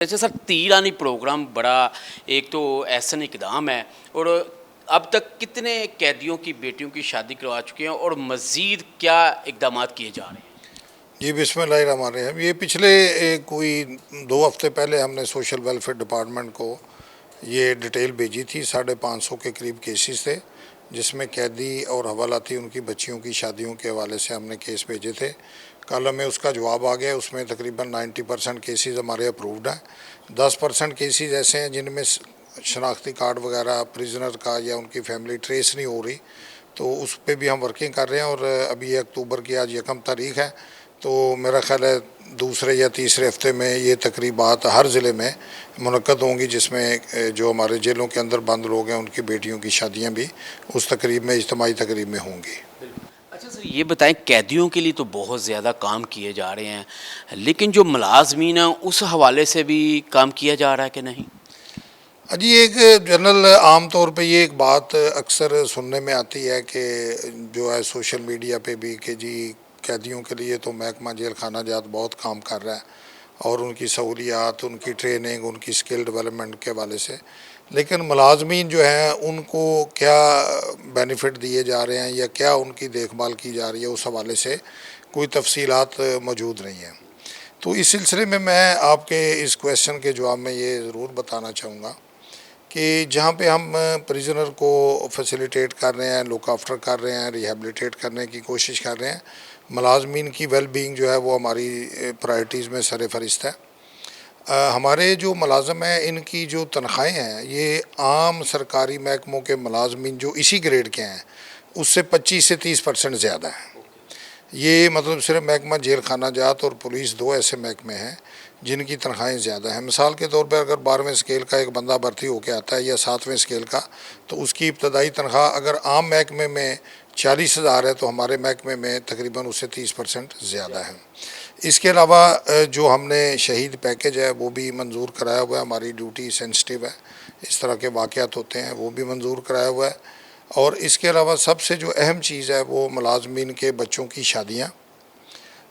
अच्छा sir, तीरानी programme बड़ा एक तो एहसन इकदाम है। और अब तक कितने कैदियों की बेटियों की शादी करवा चुके हैं और मज़ीद क्या इकदाम किए जा रहे हैं? जी बिस्मिल्लाहिर्रहमानिर्रहीम। ये पिछले कोई 2 हफ्ते पहले हमने सोशल वेलफेयर डिपार्टमेंट को ये डिटेल भेजी थी। 550 के करीब केसेस थे जिसमें कैदी और हवालाती उनकी बच्चियों की शादियों के हवाले से हमने केस भेजे थे। कल हमें उसका जवाब आ गया। उसमें तकरीबन 90% केसेस हमारे अप्रूव्ड हैं। 10% केसेस ऐसे हैं जिनमें शनाख्ती कार्ड वगैरह प्रिजनर का या उनकी फैमिली ट्रेस नहीं हो रही, तो उस पर भी हम वर्किंग कर रहे हैं। और अभी अक्टूबर की आज 1 तारीख है, तो मेरा ख्याल है दूसरे या तीसरे हफ्ते में ये तकरीबात हर ज़िले में मुनक्कद होंगी, जिसमें जो हमारे जेलों के अंदर बंद लोग हैं उनकी बेटियों की शादियां भी उस तकरीब में, इज्तिमाई तकरीब में होंगी। अच्छा सर, ये बताएं, कैदियों के लिए तो बहुत ज़्यादा काम किए जा रहे हैं, लेकिन जो मुलाजमीन हैं उस हवाले से भी काम किया जा रहा है कि नहीं? जी, एक जनरल आम तौर पे ये एक बात अक्सर सुनने में आती है कि जो है सोशल मीडिया पे भी कि जी कैदियों के लिए तो महकमा जेल खाना जात बहुत काम कर रहा है और उनकी सहूलियात, उनकी ट्रेनिंग, उनकी स्किल डेवलपमेंट के हवाले से। लेकिन मुलाजमीन जो हैं उनको क्या बेनिफिट दिए जा रहे हैं या क्या उनकी देखभाल की जा रही है, उस हवाले से कोई तफसीलात मौजूद नहीं है। तो इस सिलसिले में मैं आपके इस क्वेश्चन के जवाब में ये ज़रूर बताना चाहूँगा कि जहाँ पे हम प्रिजनर को फैसिलिटेट कर रहे हैं, लुक आफ्टर कर रहे हैं, रिहेबिलिटेट करने की कोशिश कर रहे हैं, मुलाजमीन की वेल बीइंग जो है वो हमारी प्रायोरिटीज़ में सर फहरिस्त है। हमारे जो मुलाजम हैं इनकी जो तनख्वाहें हैं ये आम सरकारी महकमों के मुलाजमीन जो इसी ग्रेड के हैं उससे 25 से 30% ज़्यादा है। ये मतलब सिर्फ महकमा जेल खाना जात और पुलिस दो ऐसे महकमे हैं जिनकी तनख्वाहें ज़्यादा हैं। मिसाल के तौर पर अगर 12वें स्केल का एक बंदा भर्ती होकर आता है या 7वें स्केल का, तो उसकी इब्तदाई तनख्वाह अगर आम महकमे में 40,000 है तो हमारे महकमे में तकरीबन उससे 30% ज़्यादा है। इसके अलावा जो हमने शहीद पैकेज है वो भी मंजूर कराया हुआ है। हमारी ड्यूटी सेंसिटिव है, इस तरह के वाक़यात होते हैं, वो भी मंजूर कराया हुआ है। और इसके अलावा सबसे जो अहम चीज़ है वो मुलाजमीन के बच्चों की शादियाँ,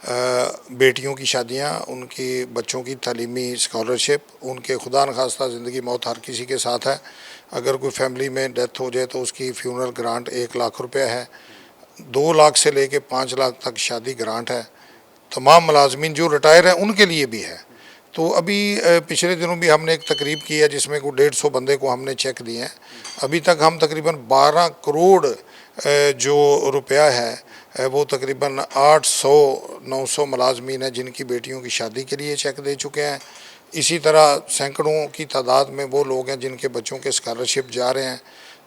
बेटियों की शादियाँ, उनकी बच्चों की तालीमी स्कॉलरशिप, उनके खुदा न खास्ता ज़िंदगी मौत हर किसी के साथ है। अगर कोई फैमिली में डेथ हो जाए तो उसकी फ्यूनरल ग्रांट 1 लाख रुपये है। 2 लाख से लेके 5 लाख तक शादी ग्रांट है। तमाम मुलाजमीन जो रिटायर हैं उनके लिए भी है। तो अभी पिछले दिनों भी हमने एक तकरीब की है जिसमें को 150 बंदे को हमने चेक दिए हैं। अभी तक हम तकरीबन 12 करोड़ जो रुपया है वो तकरीबन 800-900 मुलाजमीन हैं जिनकी बेटियों की शादी के लिए चेक दे चुके हैं। इसी तरह सैकड़ों की तादाद में वो लोग हैं जिनके बच्चों के स्कॉलरशिप जा रहे हैं।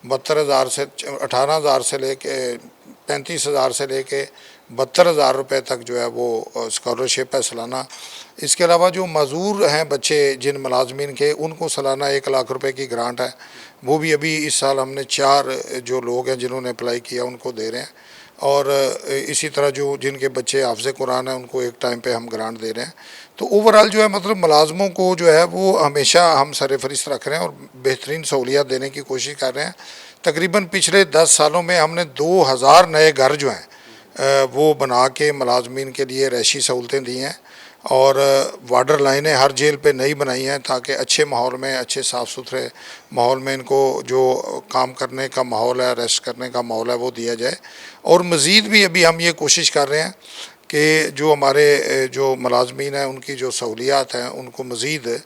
72,000 से 18,000 से लेके 35,000 से लेके 72,000 रुपये तक जो है वो स्कॉलरशिप है सालाना। इसके अलावा जो मज़दूर हैं बच्चे जिन मुलाजमीन के, उनको सालाना 1 लाख रुपए की ग्रांट है। वो भी अभी इस साल हमने 4 जो लोग हैं जिन्होंने अप्लाई किया उनको दे रहे हैं। और इसी तरह जो जिनके बच्चे हाफ़िज़ कुरान हैं उनको एक टाइम पे हम ग्रांट दे रहे हैं। तो ओवरऑल जो है मतलब मुलाजमों को जो है वो हमेशा हम सर फहरिस्त रख रहे हैं और बेहतरीन सहूलियत देने की कोशिश कर रहे हैं। तकरीबन पिछले 10 सालों में हमने 2000 नए घर जो हैं वो बना के मुलाजमीन के लिए रैशी सहूलतें दी हैं। और वाटर लाइनें हर जेल पे नई बनाई हैं ताकि अच्छे माहौल में, अच्छे साफ़ सुथरे माहौल में इनको जो काम करने का माहौल है, रेस्ट करने का माहौल है वो दिया जाए। और मज़ीद भी अभी हम ये कोशिश कर रहे हैं कि जो हमारे जो मुलाजमीन हैं उनकी जो सहूलियात हैं उनको मज़ीद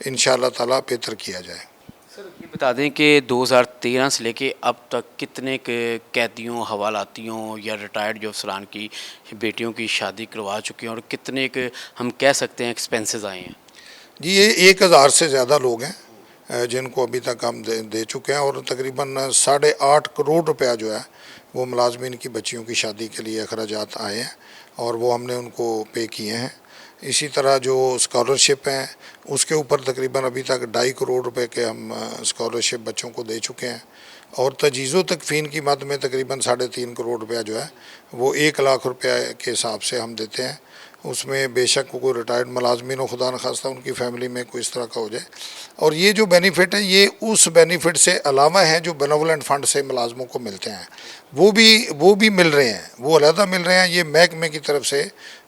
इंशाअल्लाह ताला बेहतर किया जाए। सर ये बता दें कि 2013 से लेके अब तक कितने कैदियों, हवालातियों या रिटायर्ड जो अफसरान की बेटियों की शादी करवा चुके हैं और कितने के हम कह सकते हैं एक्सपेंसेस आए हैं? जी, ये 1,000 से ज़्यादा लोग हैं जिनको अभी तक हम दे चुके हैं। और तकरीबन 8.5 करोड़ रुपया जो है वो मुलाजमीन की बच्चियों की शादी के लिए अखराजात आए हैं और वो हमने उनको पे किए हैं। इसी तरह जो स्कॉलरशिप हैं उसके ऊपर तकरीबन अभी तक 2.5 करोड़ रुपए के हम स्कॉलरशिप बच्चों को दे चुके हैं। और तजीज़ो तकफ़ीन की मद में तकरीबन 3.5 करोड़ रुपया जो है वो 1 लाख रुपये के हिसाब से हम देते हैं। उसमें बेशक कोई रिटायर्ड मुलाजमीन हो, खुदा न खास्ता उनकी फ़ैमिली में कोई इस तरह का हो जाए। और ये जो बेनिफिट है ये उस बेनिफिट से अलावा है जो बेनेवोलेंट फ़ंड से मुलाजमों को मिलते हैं, वो भी मिल रहे हैं, वो अलहदा मिल रहे हैं। ये महकमे की तरफ से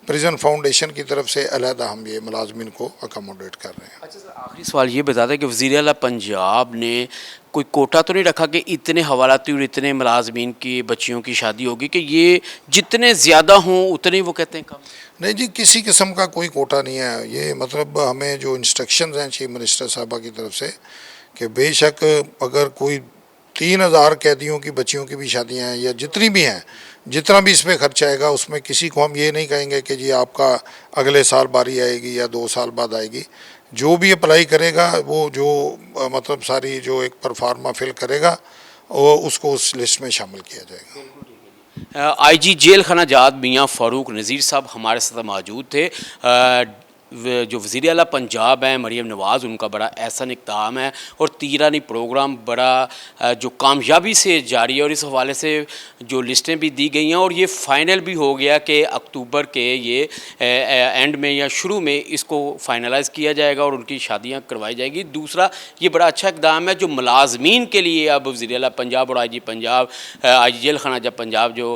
پریزن فاؤنڈیشن کی طرف سے علیحدہ ہم یہ ملازمین کو اکاموڈیٹ کر رہے ہیں۔ اچھا سر، آخری سوال یہ بتا دیں کہ وزیر اعلیٰ پنجاب نے کوئی کوٹا تو نہیں رکھا کہ اتنے حوالاتی اور اتنے ملازمین کی بچیوں کی شادی ہوگی کہ یہ جتنے زیادہ ہوں اتنے وہ کہتے ہیں کم؟ نہیں جی، کسی قسم کا کوئی کوٹا نہیں ہے، یہ مطلب ہمیں جو انسٹرکشنز ہیں چیف منسٹر صاحبہ کی طرف سے کہ بے شک اگر کوئی 3000 قیدیوں کی بچیوں کی بھی شادیاں ہیں یا جتنی بھی ہیں، جتنا بھی اس پہ خرچ آئے گا اس میں کسی کو ہم یہ نہیں کہیں گے کہ جی آپ کا اگلے سال باری آئے گی یا 2 سال بعد آئے گی۔ جو بھی اپلائی کرے گا وہ جو مطلب ساری جو ایک پرفارما فل کرے گا وہ اس کو اس لسٹ میں شامل کیا جائے گا۔ آئی جی جیل خانہ جات میاں فاروق نذیر صاحب ہمارے ساتھ موجود تھے۔ جو وزیر اعلیٰ پنجاب ہیں مریم نواز، ان کا بڑا احسن اقدام ہے اور تیرانی پروگرام بڑا جو کامیابی سے جاری ہے، اور اس حوالے سے جو لسٹیں بھی دی گئی ہیں اور یہ فائنل بھی ہو گیا کہ اکتوبر کے یہ اینڈ میں یا شروع میں اس کو فائنلائز کیا جائے گا اور ان کی شادیاں کروائی جائے گی۔ دوسرا یہ بڑا اچھا اقدام ہے جو ملازمین کے لیے اب وزیر اعلیٰ پنجاب اور آئی جی جیل خانہ جات پنجاب جو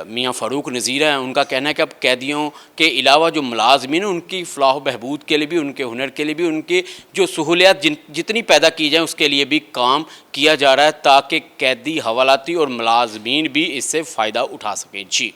میاں فاروق نذیر ہیں، ان کا کہنا ہے کہ اب قیدیوں کے علاوہ جو ملازمین ان کی فلاح و بہبود کے لیے بھی، ان کے ہنر کے لیے بھی، ان کی جو سہولیات جتنی پیدا کی جائیں اس کے لیے بھی کام کیا جا رہا ہے تاکہ قیدی، حوالاتی اور ملازمین بھی اس سے فائدہ اٹھا سکیں۔ جی